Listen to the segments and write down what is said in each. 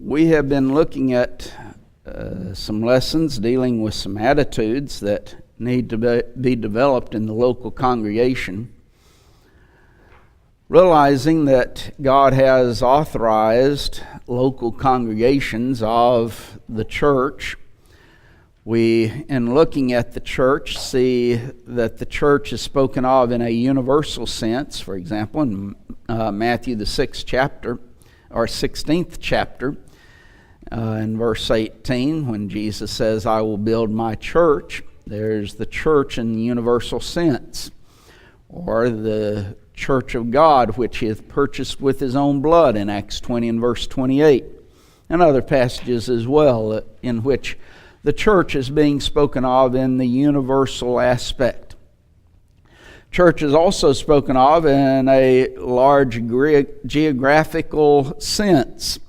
We have been looking at some lessons dealing with some attitudes that need to be developed in the local congregation, realizing that God has authorized local congregations of the church. We, in looking at the church, see that the church is spoken of in a universal sense. For example, in Matthew the 6th chapter, or 16th chapter, in verse 18, when Jesus says, "I will build my church," there's the church in the universal sense, or the church of God, which he hath purchased with his own blood in Acts 20 and verse 28, and other passages as well, in which the church is being spoken of in the universal aspect. Church is also spoken of in a large geographical sense.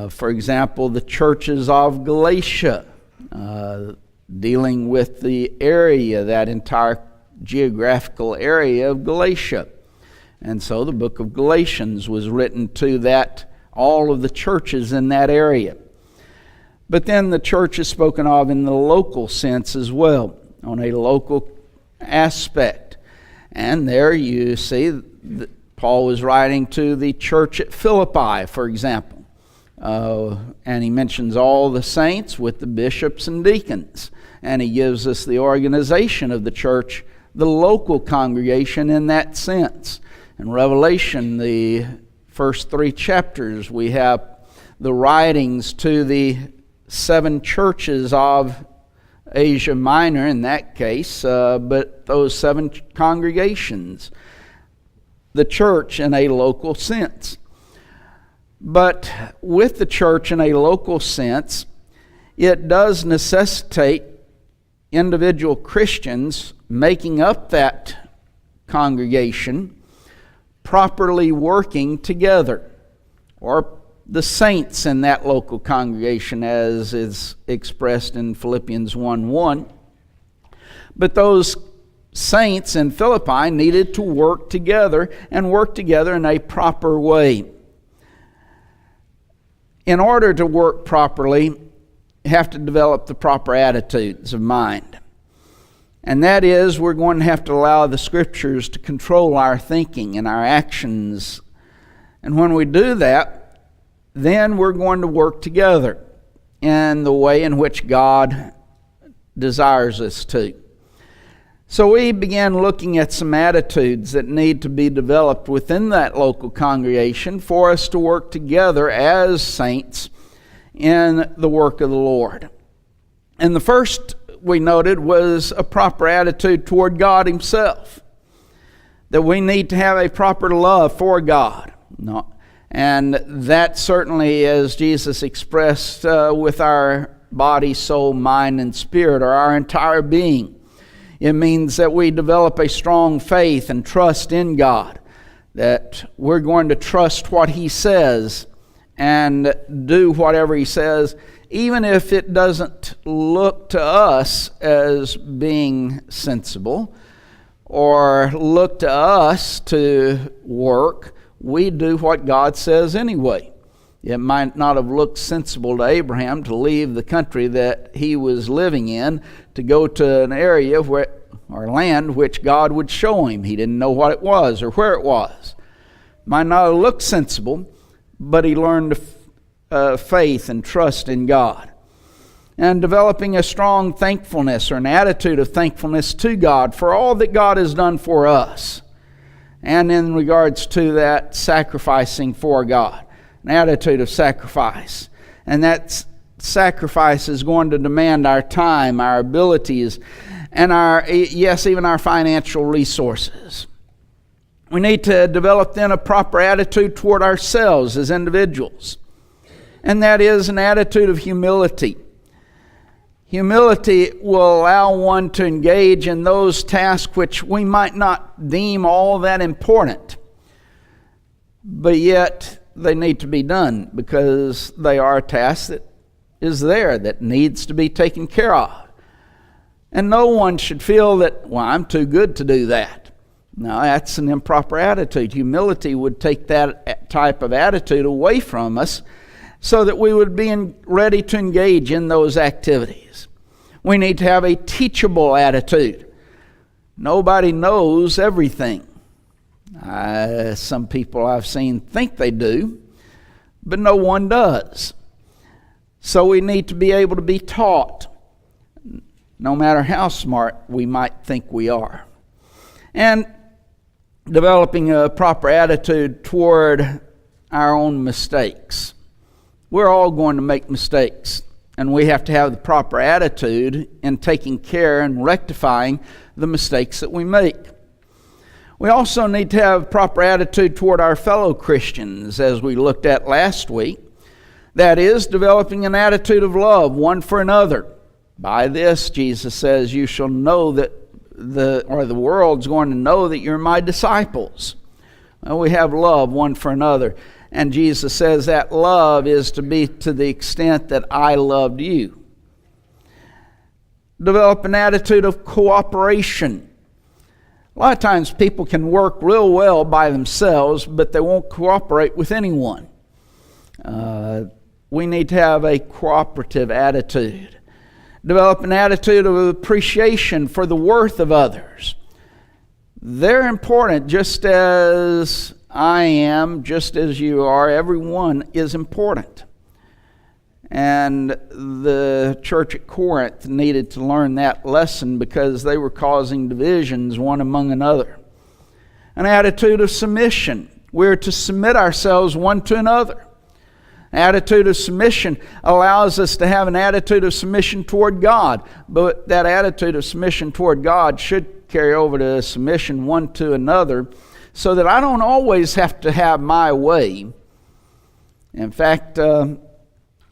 For example, the churches of Galatia, dealing with the area, that entire geographical area of Galatia. And so the book of Galatians was written to all of the churches in that area. But then the church is spoken of in the local sense as well, on a local aspect. And there you see that Paul was writing to the church at Philippi, for example. And he mentions all the saints with the bishops and deacons. And he gives us the organization of the church, the local congregation in that sense. In Revelation, the first 3 chapters, we have the writings to the 7 churches of Asia Minor in that case, but those 7 congregations, the church in a local sense. But with the church in a local sense, it does necessitate individual Christians making up that congregation, properly working together, or the saints in that local congregation, as is expressed in Philippians 1:1. But those saints in Philippi needed to work together, and work together in a proper way. In order to work properly, you have to develop the proper attitudes of mind. And that is, we're going to have to allow the Scriptures to control our thinking and our actions. And when we do that, then we're going to work together in the way in which God desires us to. So we began looking at some attitudes that need to be developed within that local congregation for us to work together as saints in the work of the Lord. And the first we noted was a proper attitude toward God Himself. That we need to have a proper love for God. And that certainly, as Jesus expressed, with our body, soul, mind, and spirit, or our entire being. It means that we develop a strong faith and trust in God, that we're going to trust what He says and do whatever He says, even if it doesn't look to us as being sensible or look to us to work. We do what God says anyway. It might not have looked sensible to Abraham to leave the country that he was living in to go to an area or land which God would show him. He didn't know what it was or where it was. Might not have looked sensible, but he learned faith and trust in God. And developing a strong thankfulness, or an attitude of thankfulness to God for all that God has done for us. And in regards to that, sacrificing for God. An attitude of sacrifice. And that sacrifice is going to demand our time, our abilities, and even our financial resources. We need to develop then a proper attitude toward ourselves as individuals. And that is an attitude of humility. Humility will allow one to engage in those tasks which we might not deem all that important. But yet they need to be done because they are a task that is there that needs to be taken care of. And no one should feel that, well, I'm too good to do that. No, that's an improper attitude. Humility would take that type of attitude away from us so that we would be ready to engage in those activities. We need to have a teachable attitude. Nobody knows everything. Some people I've seen think they do, but no one does. So we need to be able to be taught, no matter how smart we might think we are. And developing a proper attitude toward our own mistakes. We're all going to make mistakes, and we have to have the proper attitude in taking care and rectifying the mistakes that we make. We also need to have proper attitude toward our fellow Christians, as we looked at last week. That is, developing an attitude of love one for another. By this, Jesus says, you shall know that the world's going to know that you're my disciples. Well, we have love one for another. And Jesus says that love is to be to the extent that I loved you. Develop an attitude of cooperation. A lot of times people can work real well by themselves, but they won't cooperate with anyone. We need to have a cooperative attitude. Develop an attitude of appreciation for the worth of others. They're important just as I am, just as you are. Everyone is important. And the church at Corinth needed to learn that lesson because they were causing divisions one among another. An attitude of submission. We're to submit ourselves one to another. An attitude of submission allows us to have an attitude of submission toward God. But that attitude of submission toward God should carry over to submission one to another, so that I don't always have to have my way. In fact, in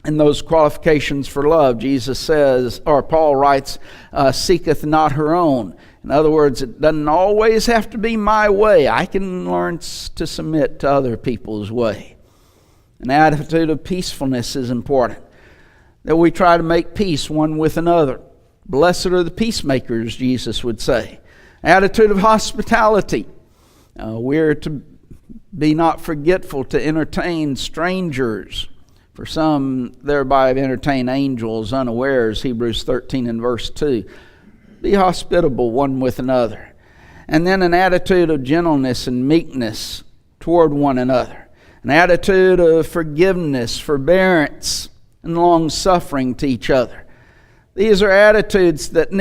those qualifications for love, Jesus says, or Paul writes, seeketh not her own. In other words, it doesn't always have to be my way. I can learn to submit to other people's way. An attitude of peacefulness is important, that we try to make peace one with another. Blessed are the peacemakers, Jesus would say. Attitude of hospitality. We're to be not forgetful to entertain strangers. For some, thereby entertain angels unawares, Hebrews 13 and verse 2. Be hospitable one with another. And then an attitude of gentleness and meekness toward one another. An attitude of forgiveness, forbearance, and long-suffering to each other. These are attitudes that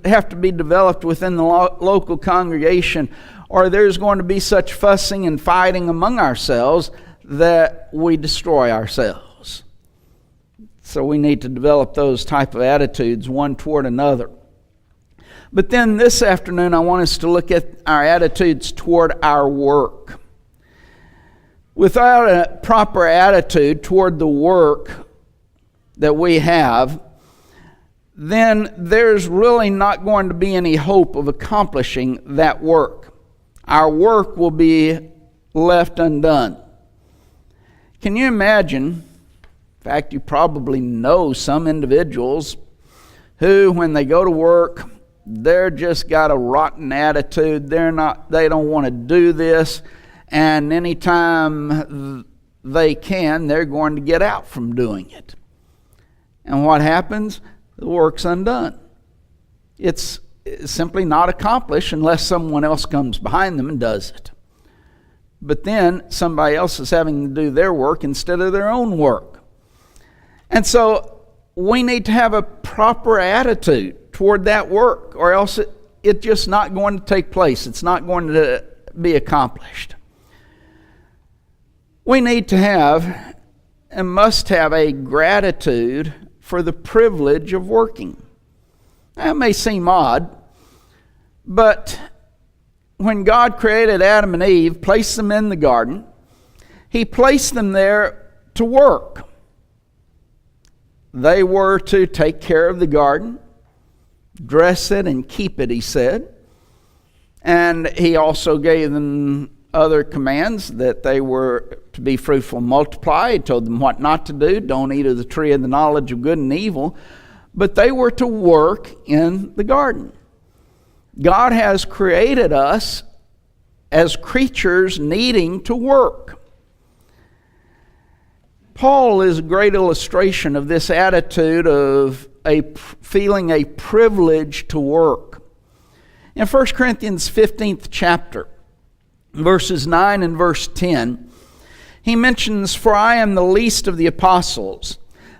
have to be developed within the local congregation, or there's going to be such fussing and fighting among ourselves that we destroy ourselves. So we need to develop those type of attitudes one toward another. But then this afternoon I want us to look at our attitudes toward our work. Without a proper attitude toward the work that we have, then there's really not going to be any hope of accomplishing that work. Our work will be left undone. Can you imagine? In fact, you probably know some individuals who, when they go to work, they're just got a rotten attitude. They don't want to do this. And anytime they can, they're going to get out from doing it. And what happens? The work's undone. It's simply not accomplished unless someone else comes behind them and does it. But then somebody else is having to do their work instead of their own work. And so we need to have a proper attitude toward that work, or else it's just not going to take place. It's not going to be accomplished. We need to have and must have a gratitude for the privilege of working. That may seem odd, but when God created Adam and Eve, placed them in the garden, He placed them there to work. They were to take care of the garden, dress it and keep it, He said. And He also gave them other commands, that they were to be fruitful and multiply. He told them what not to do. Don't eat of the tree of the knowledge of good and evil. But they were to work in the garden. God has created us as creatures needing to work. Paul is a great illustration of this attitude of feeling a privilege to work. In 1 Corinthians 15th chapter, verses 9 and verse 10, he mentions, "For I am the least of the apostles,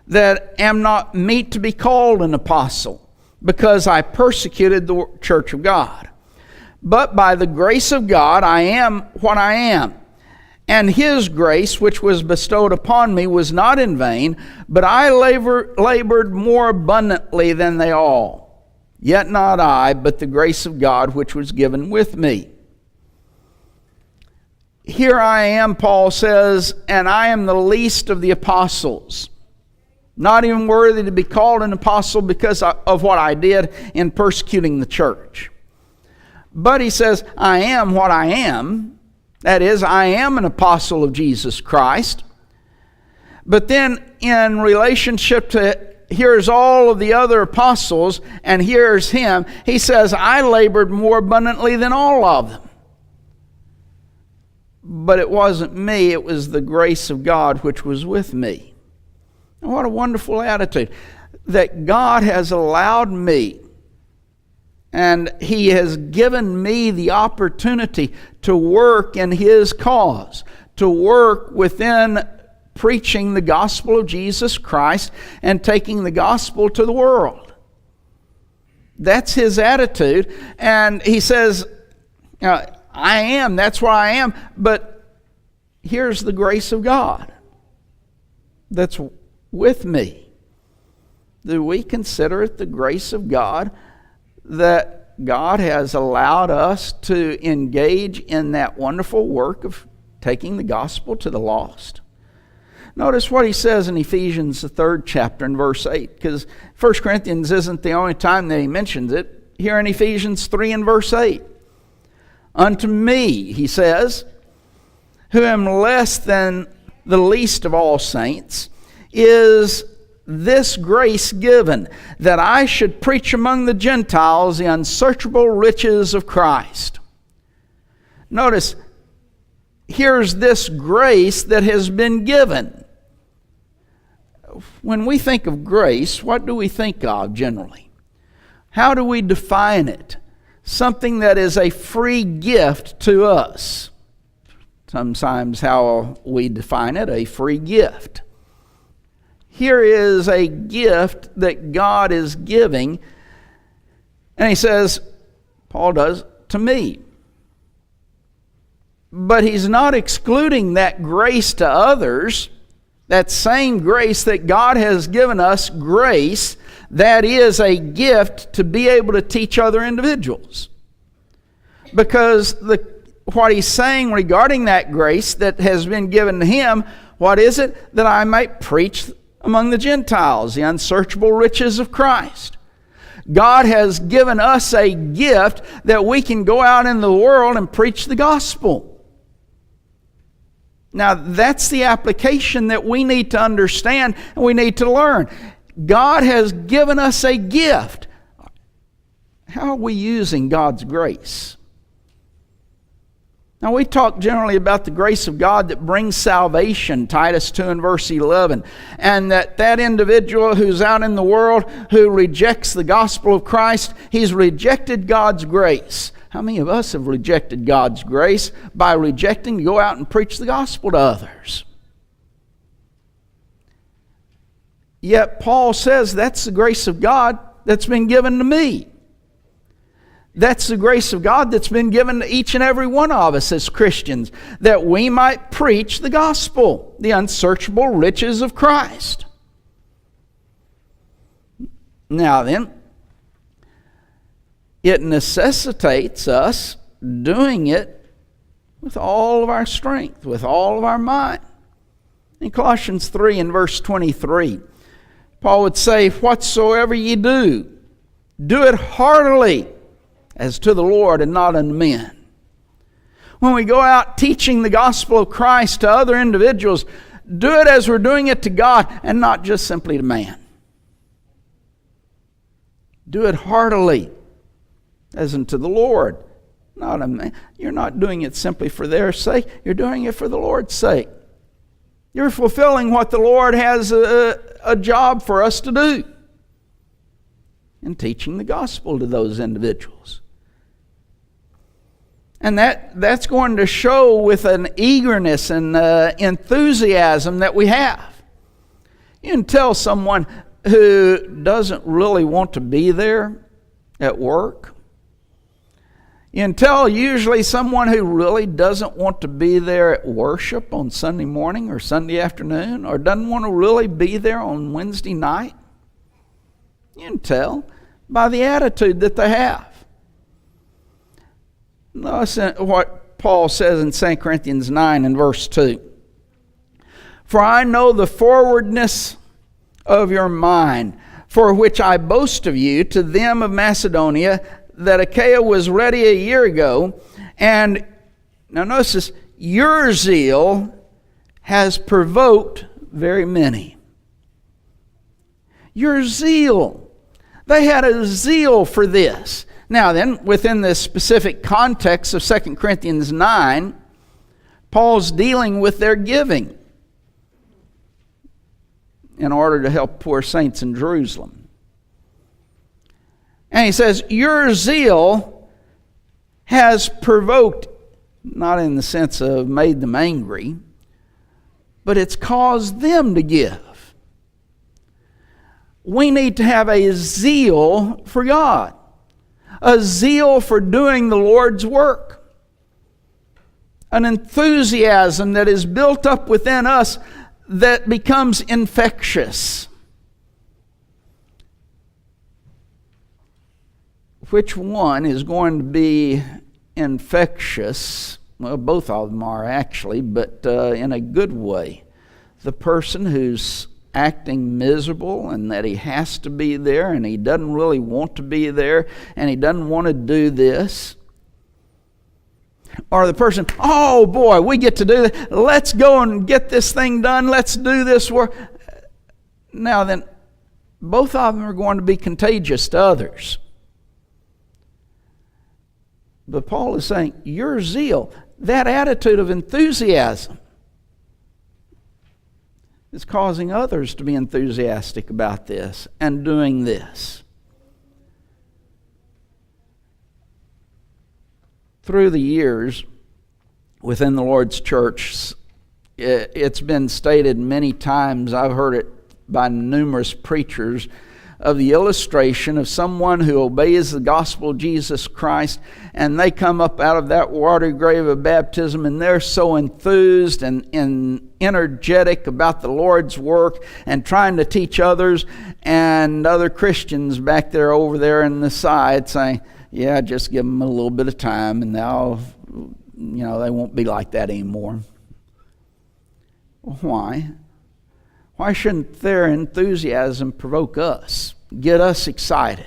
that am not meet to be called an apostle, because I persecuted the church of God. But by the grace of God I am what I am. And His grace, which was bestowed upon me, was not in vain, but I labored more abundantly than they all. Yet not I, but the grace of God which was given with me." Here I am, Paul says, and I am the least of the apostles. Not even worthy to be called an apostle because of what I did in persecuting the church. But he says, I am what I am. That is, I am an apostle of Jesus Christ. But then in relationship to here's all of the other apostles and here's him, he says, I labored more abundantly than all of them. But it wasn't me, it was the grace of God which was with me. And what a wonderful attitude. That God has allowed me, and He has given me the opportunity to work in His cause, to work within preaching the gospel of Jesus Christ and taking the gospel to the world. That's His attitude. And He says, I am, that's where I am, but here's the grace of God that's with me. Do we consider it the grace of God that God has allowed us to engage in that wonderful work of taking the gospel to the lost? Notice what he says in Ephesians, the 3rd chapter, in verse 8, because 1 Corinthians isn't the only time that he mentions it. Here in Ephesians 3 and verse 8. Unto me, he says, who am less than the least of all saints, is this grace given, that I should preach among the Gentiles the unsearchable riches of Christ. Notice, here's this grace that has been given. When we think of grace, what do we think of generally? How do we define it? Something that is a free gift to us. Sometimes how we define it, a free gift. Here is a gift that God is giving, and he says, Paul does, to me. But he's not excluding that grace to others. That same grace that God has given us, grace, that is a gift to be able to teach other individuals. Because what he's saying regarding that grace that has been given to him, what is it? That I might preach among the Gentiles the unsearchable riches of Christ. God has given us a gift that we can go out in the world and preach the gospel. Now that's the application that we need to understand and we need to learn. God has given us a gift. How are we using God's grace? Now we talk generally about the grace of God that brings salvation, Titus 2 and verse 11, and that individual who's out in the world who rejects the gospel of Christ, he's rejected God's grace. How many of us have rejected God's grace by rejecting to go out and preach the gospel to others? Yet Paul says that's the grace of God that's been given to me. That's the grace of God that's been given to each and every one of us as Christians, that we might preach the gospel, the unsearchable riches of Christ. Now then, it necessitates us doing it with all of our strength, with all of our might. In Colossians 3 and verse 23, Paul would say, whatsoever ye do, do it heartily, as to the Lord and not unto men. When we go out teaching the gospel of Christ to other individuals, do it as we're doing it to God and not just simply to man. Do it heartily, as unto the Lord, not a man. You're not doing it simply for their sake. You're doing it for the Lord's sake. You're fulfilling what the Lord has a job for us to do in teaching the gospel to those individuals. And that's going to show with an eagerness and enthusiasm that we have. You can tell someone who doesn't really want to be there at work. You can tell usually someone who really doesn't want to be there at worship on Sunday morning or Sunday afternoon, or doesn't want to really be there on Wednesday night. You can tell by the attitude that they have. Notice what Paul says in 2 Corinthians 9 and verse 2. For I know the forwardness of your mind, for which I boast of you to them of Macedonia, that Achaia was ready a year ago, and now notice this, your zeal has provoked very many. Your zeal. They had a zeal for this. Now then, within this specific context of 2 Corinthians 9, Paul's dealing with their giving in order to help poor saints in Jerusalem. And he says, your zeal has provoked, not in the sense of made them angry, but it's caused them to give. We need to have a zeal for God, a zeal for doing the Lord's work, an enthusiasm that is built up within us that becomes infectious. Which one is going to be infectious? Well, both of them are actually, but in a good way. The person who's acting miserable and that he has to be there and he doesn't really want to be there and he doesn't want to do this. Or the person, oh boy, we get to do this. Let's go and get this thing done. Let's do this work. Now then, both of them are going to be contagious to others. But Paul is saying, your zeal, that attitude of enthusiasm, is causing others to be enthusiastic about this and doing this. Through the years, within the Lord's church, it's been stated many times, I've heard it by numerous preachers, of the illustration of someone who obeys the gospel of Jesus Christ, and they come up out of that watery grave of baptism and they're so enthused and energetic about the Lord's work and trying to teach others, and other Christians back there over there in the side saying, yeah, just give them a little bit of time and now, they won't be like that anymore. Why? Why shouldn't their enthusiasm provoke us, get us excited,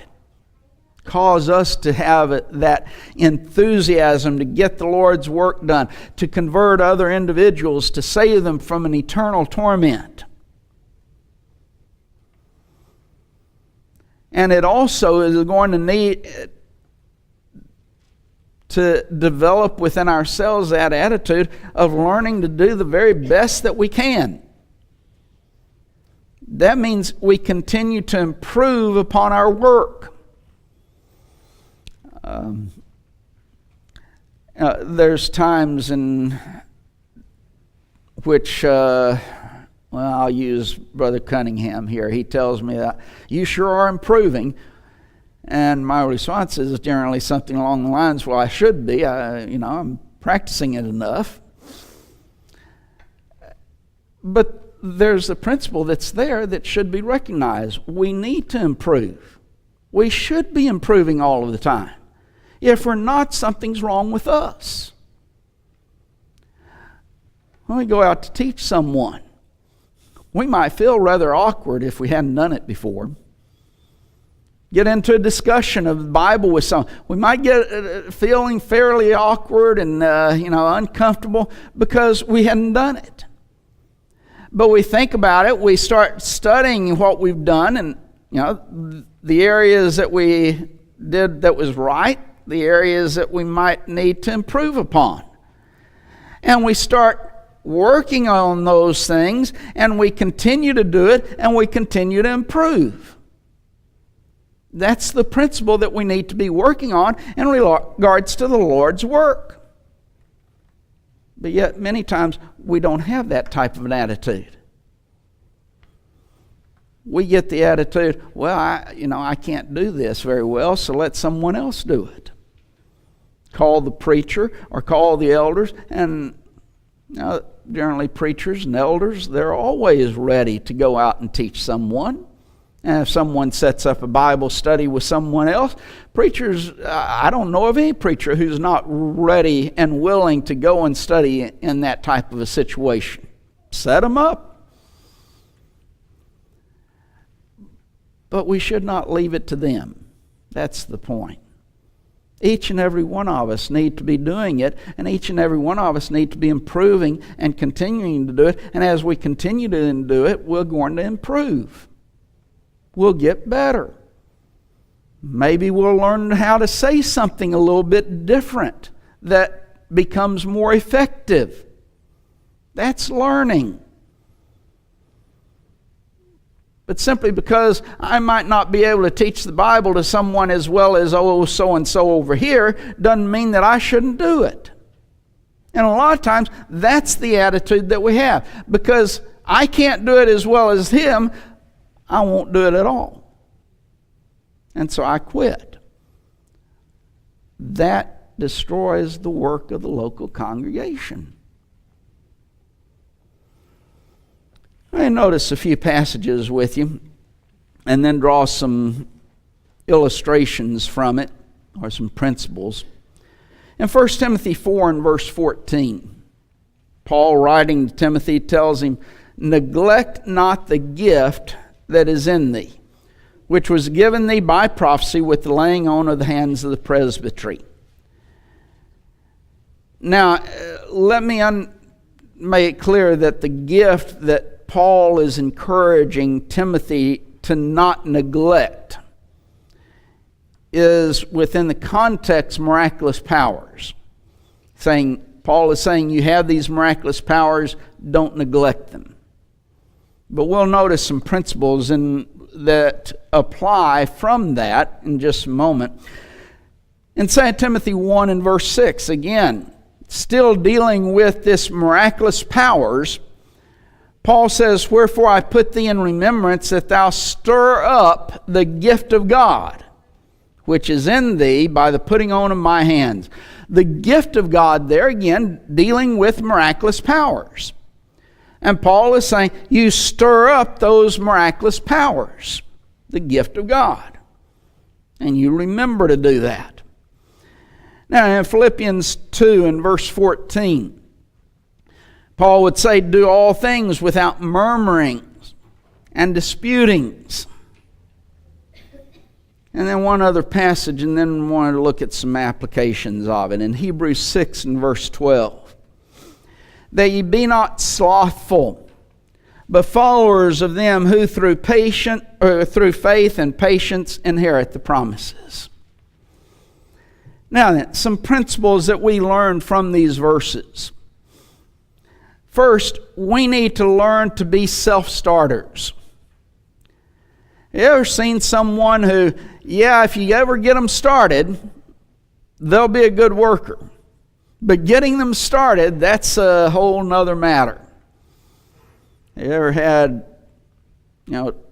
cause us to have that enthusiasm to get the Lord's work done, to convert other individuals, to save them from an eternal torment? And it also is going to need to develop within ourselves that attitude of learning to do the very best that we can. That means we continue to improve upon our work. There's times in which, I'll use Brother Cunningham here. He tells me that you sure are improving. And my response is generally something along the lines, well, I should be. I'm practicing it enough. But there's a principle that's there that should be recognized. We need to improve. We should be improving all of the time. If we're not, something's wrong with us. When we go out to teach someone, we might feel rather awkward if we hadn't done it before. Get into a discussion of the Bible with someone. We might get feeling fairly awkward and uncomfortable because we hadn't done it. But we think about it, we start studying what we've done, and the areas that we did that was right, the areas that we might need to improve upon. And we start working on those things, and we continue to do it, and we continue to improve. That's the principle that we need to be working on in regards to the Lord's work. But yet, many times, we don't have that type of an attitude. We get the attitude, well, I can't do this very well, so let someone else do it. Call the preacher or call the elders, and generally preachers and elders, they're always ready to go out and teach someone. And if someone sets up a Bible study with someone else, preachers, I don't know of any preacher who's not ready and willing to go and study in that type of a situation. Set them up. But we should not leave it to them. That's the point. Each and every one of us need to be doing it, and each and every one of us need to be improving and continuing to do it. And as we continue to do it, we're going to improve. We'll get better. Maybe we'll learn how to say something a little bit different that becomes more effective. That's learning. But simply because I might not be able to teach the Bible to someone as well as so-and-so over here doesn't mean that I shouldn't do it. And a lot of times that's the attitude that we have. Because I can't do it as well as him, I won't do it at all. And so I quit. That destroys the work of the local congregation. I notice a few passages with you and then draw some illustrations from it or some principles. In 1 Timothy 4 and verse 14, Paul writing to Timothy tells him, "Neglect not the gift that is in thee, which was given thee by prophecy with the laying on of the hands of the presbytery." Now, let me make it clear that the gift that Paul is encouraging Timothy to not neglect is within the context miraculous powers. Paul is saying you have these miraculous powers, don't neglect them. But we'll notice some principles that apply from that in just a moment. In 2 Timothy 1 and verse 6, again, still dealing with this miraculous powers, Paul says, "Wherefore I put thee in remembrance that thou stir up the gift of God, which is in thee by the putting on of my hands." The gift of God there, again, dealing with miraculous powers. And Paul is saying, you stir up those miraculous powers, the gift of God. And you remember to do that. Now in Philippians 2 and verse 14, Paul would say, "Do all things without murmurings and disputings." And then one other passage, and then we want to look at some applications of it. In Hebrews 6 and verse 12. "That ye be not slothful, but followers of them who through faith and patience inherit the promises." Now then, some principles that we learn from these verses. First, we need to learn to be self-starters. You ever seen someone who, if you ever get them started, they'll be a good worker. But getting them started, that's a whole nother matter. You ever had,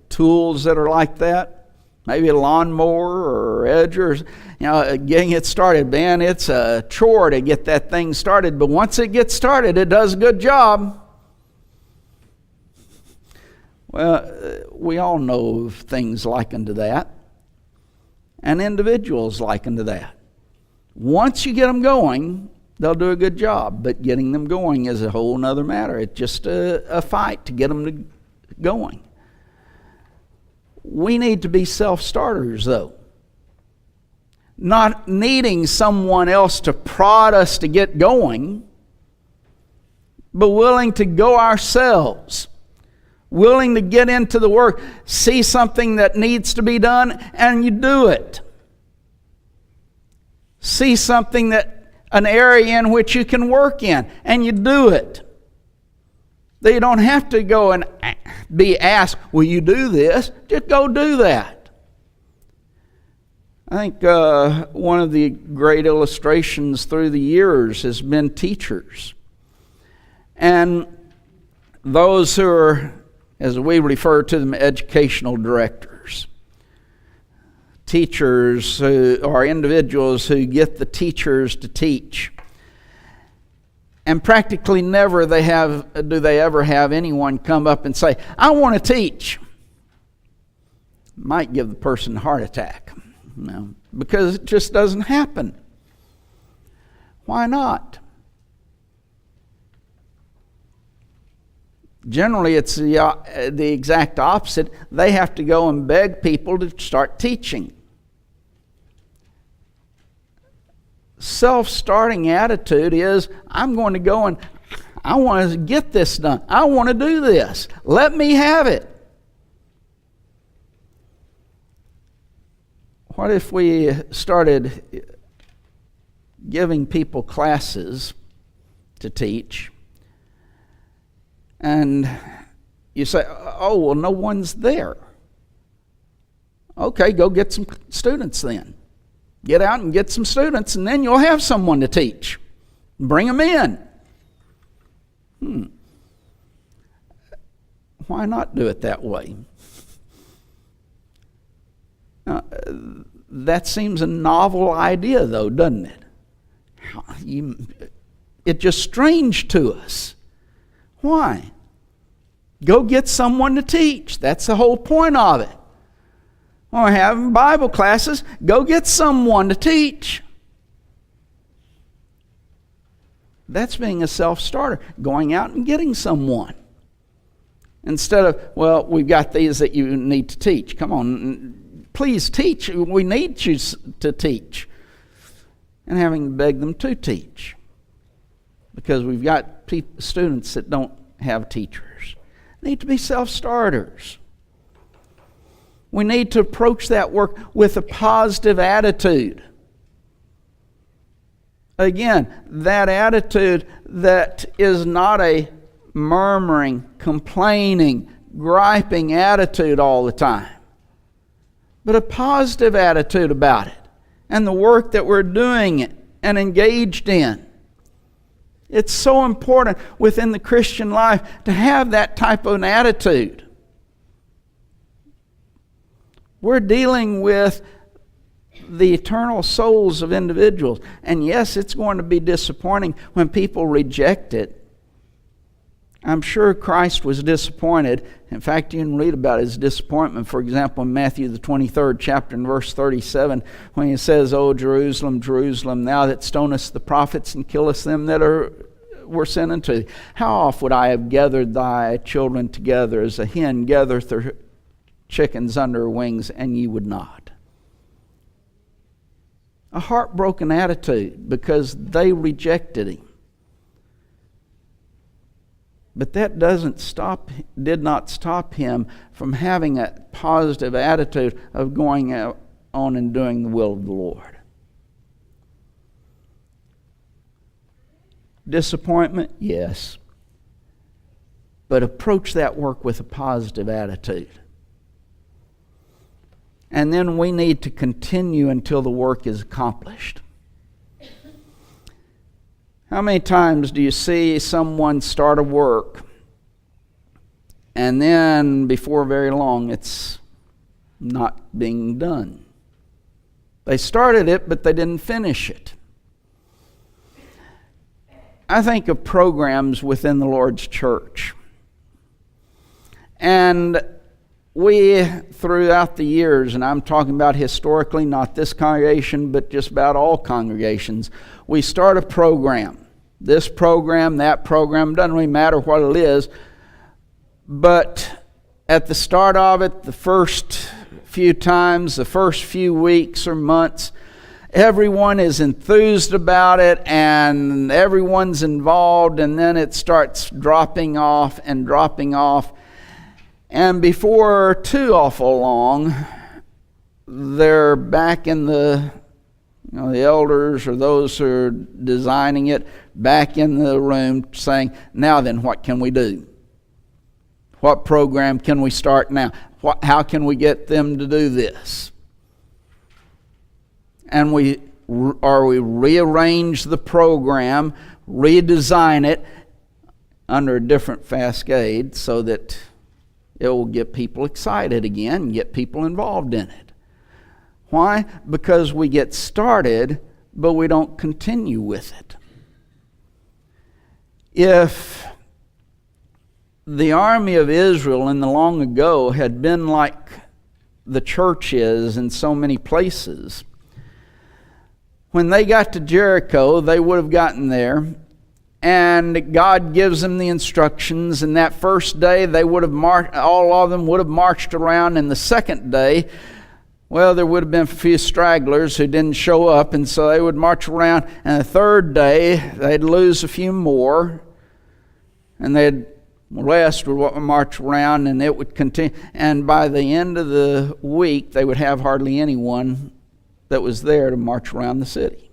tools that are like that? Maybe a lawnmower or edger, getting it started. Man, it's a chore to get that thing started. But once it gets started, it does a good job. Well, we all know of things like unto that. And individuals like unto that. Once you get them going, they'll do a good job. But getting them going is a whole nother matter. It's just a fight to get them going. We need to be self-starters, though. Not needing someone else to prod us to get going, but willing to go ourselves. Willing to get into the work, see something that needs to be done, and you do it. See something an area in which you can work in, and you do it. That you don't have to go and be asked, will you do this? Just go do that. I think one of the great illustrations through the years has been teachers. And those who are, as we refer to them, educational directors. Teachers who are individuals who get the teachers to teach. And practically never do they ever have anyone come up and say, I want to teach. Might give the person a heart attack. Because it just doesn't happen. Why not? Generally, it's the exact opposite. They have to go and beg people to start teaching. Self-starting attitude is, I'm going to go and I want to get this done. I want to do this. Let me have it. What if we started giving people classes to teach? And you say, oh, well, no one's there. Okay, go get some students then. Get out and get some students, and then you'll have someone to teach. Bring them in. Why not do it that way? That seems a novel idea, though, doesn't it? It's just strange to us. Why? Go get someone to teach. That's the whole point of it. Or having Bible classes, go get someone to teach. That's being a self-starter, going out and getting someone. Instead of, well, we've got these that you need to teach. Come on, please teach. We need you to teach. And having to beg them to teach. Because we've got students that don't have teachers. Need to be self-starters. We need to approach that work with a positive attitude. Again, that attitude that is not a murmuring, complaining, griping attitude all the time, but a positive attitude about it and the work that we're doing and engaged in. It's so important within the Christian life to have that type of an attitude. We're dealing with the eternal souls of individuals. And yes, it's going to be disappointing when people reject it. I'm sure Christ was disappointed. In fact, you can read about his disappointment, for example, in Matthew the 23rd chapter and verse 37, when he says, O Jerusalem, Jerusalem, thou that stonest the prophets and killest them that were sent unto thee. How oft would I have gathered thy children together as a hen gathereth her chickens under her wings, and ye would not. A heartbroken attitude because they rejected him. But that did not stop him from having a positive attitude of going out on and doing the will of the Lord. Disappointment? Yes. But approach that work with a positive attitude. And then we need to continue until the work is accomplished. How many times do you see someone start a work and then before very long it's not being done? They started it, but they didn't finish it. I think of programs within the Lord's church. And we, throughout the years, and I'm talking about historically, not this congregation, but just about all congregations, we start a program. This program, that program, doesn't really matter what it is. But at the start of it, the first few times, the first few weeks or months, everyone is enthused about it and everyone's involved, and then it starts dropping off and dropping off. And before too awful long, they're back in the elders or those who are designing it, back in the room saying, now then, what can we do? What program can we start now? How can we get them to do this? And we rearrange the program, redesign it under a different cascade so that it will get people excited again and get people involved in it. Why? Because we get started, but we don't continue with it. If the army of Israel in the long ago had been like the church is in so many places, when they got to Jericho, they would have gotten there, and God gives them the instructions, and that first day they would have all of them would have marched around, and the second day, well, there would have been a few stragglers who didn't show up, and so they would march around, and the third day they'd lose a few more, and the rest would march around, and it would continue, and by the end of the week they would have hardly anyone that was there to march around the city.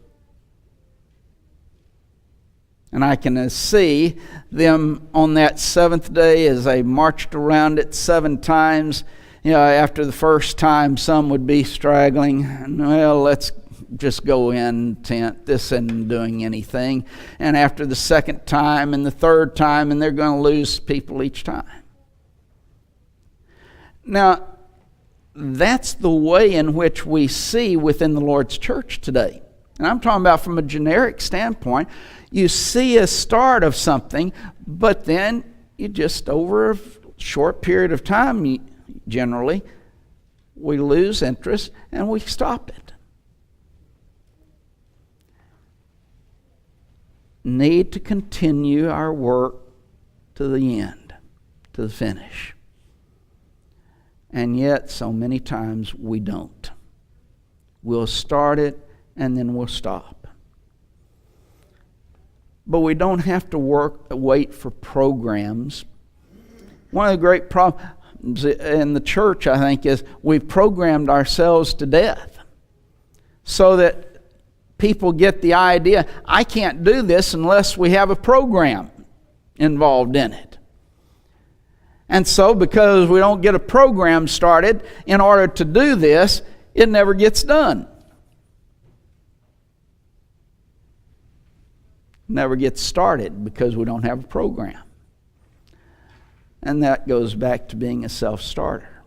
And I can see them on that seventh day as they marched around it 7 times. After the first time, some would be straggling. Well, let's just go in tent. This isn't doing anything. And after the second time and the third time, and they're going to lose people each time. Now, that's the way in which we see within the Lord's church today. And I'm talking about from a generic standpoint. You see a start of something, but then you just over a short period of time, generally, we lose interest and we stop it. Need to continue our work to the end, to the finish. And yet, so many times we don't. We'll start it and then we'll stop. But we don't have to wait for programs. One of the great problems in the church, I think, is we've programmed ourselves to death so that people get the idea, I can't do this unless we have a program involved in it. And so, because we don't get a program started in order to do this, it never gets done. Never gets started because we don't have a program. And that goes back to being a self-starter.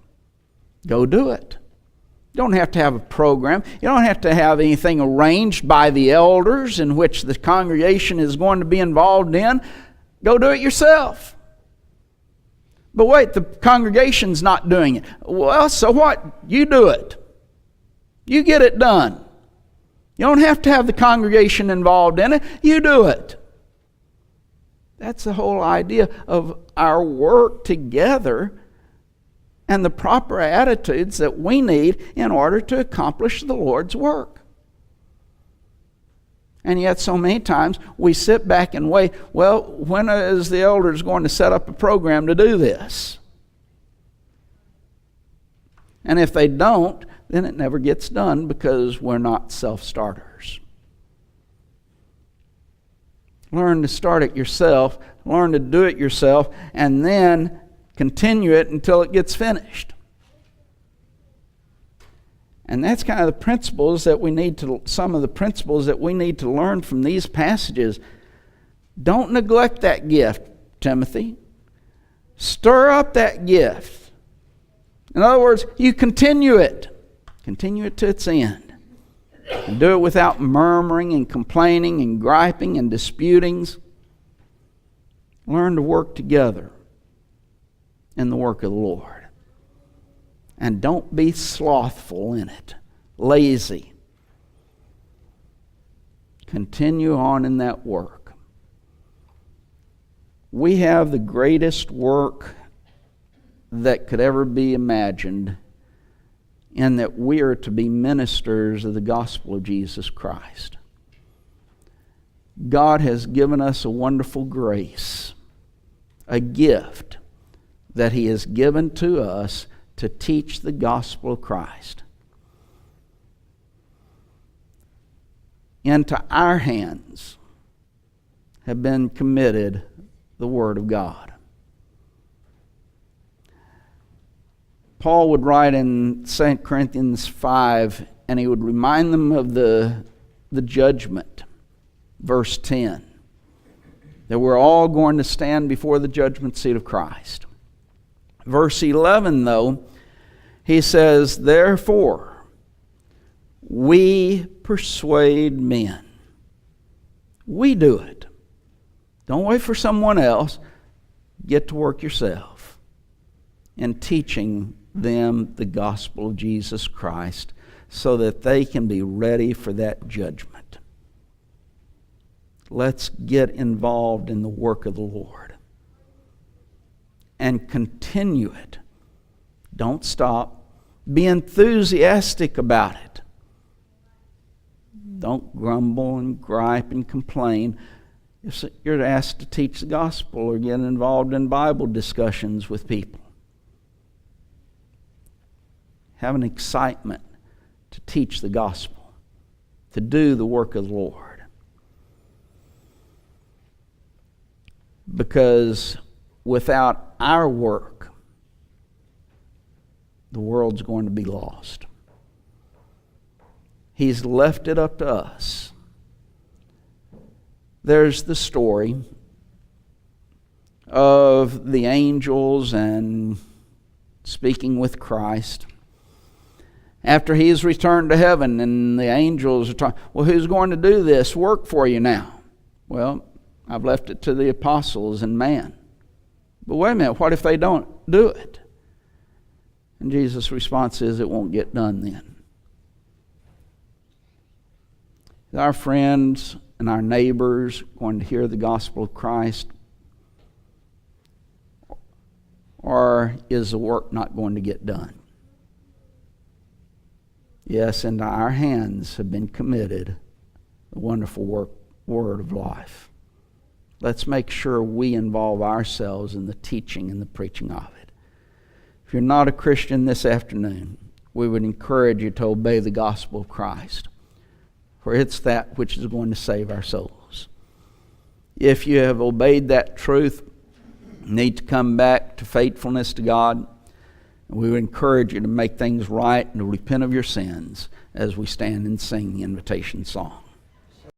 Go do it. You don't have to have a program. You don't have to have anything arranged by the elders in which the congregation is going to be involved in. Go do it yourself. But wait, the congregation's not doing it. Well, so what? You do it. You get it done. You don't have to have the congregation involved in it. You do it. That's the whole idea of our work together and the proper attitudes that we need in order to accomplish the Lord's work. And yet so many times we sit back and wait, well, when is the elders going to set up a program to do this? And if they don't, then it never gets done because we're not self-starters. Learn to start it yourself, learn to do it yourself, and then continue it until it gets finished. And that's kind of the principles that we need to, some of the principles that we need to learn from these passages. Don't neglect that gift, Timothy. Stir up that gift. In other words, you continue it. Continue it to its end. And do it without murmuring and complaining and griping and disputings. Learn to work together in the work of the Lord. And don't be slothful in it, lazy. Continue on in that work. We have the greatest work that could ever be imagined, in that we are to be ministers of the gospel of Jesus Christ. God has given us a wonderful grace, a gift that He has given to us to teach the gospel of Christ. Into our hands have been committed the Word of God. Paul would write in 2 Corinthians 5, and he would remind them of the judgment. Verse 10, that we're all going to stand before the judgment seat of Christ. Verse 11, though, he says, therefore, we persuade men. We do it. Don't wait for someone else. Get to work yourself in teaching them the gospel of Jesus Christ so that they can be ready for that judgment. Let's get involved in the work of the Lord and continue it. Don't stop. Be enthusiastic about it. Don't grumble and gripe and complain. If you're asked to teach the gospel or get involved in Bible discussions with people, have an excitement to teach the gospel, to do the work of the Lord. Because without our work, the world's going to be lost. He's left it up to us. There's the story of the angels and speaking with Christ. After he's returned to heaven and the angels are talking, well, who's going to do this work for you now? Well, I've left it to the apostles and man. But wait a minute, what if they don't do it? And Jesus' response is, it won't get done then. Is our friends and our neighbors going to hear the gospel of Christ? Or is the work not going to get done? Yes, into our hands have been committed the wonderful word of life. Let's make sure we involve ourselves in the teaching and the preaching of it. If you're not a Christian this afternoon, we would encourage you to obey the gospel of Christ, for it's that which is going to save our souls. If you have obeyed that truth, you need to come back to faithfulness to God. We would encourage you to make things right and to repent of your sins as we stand and sing the invitation song.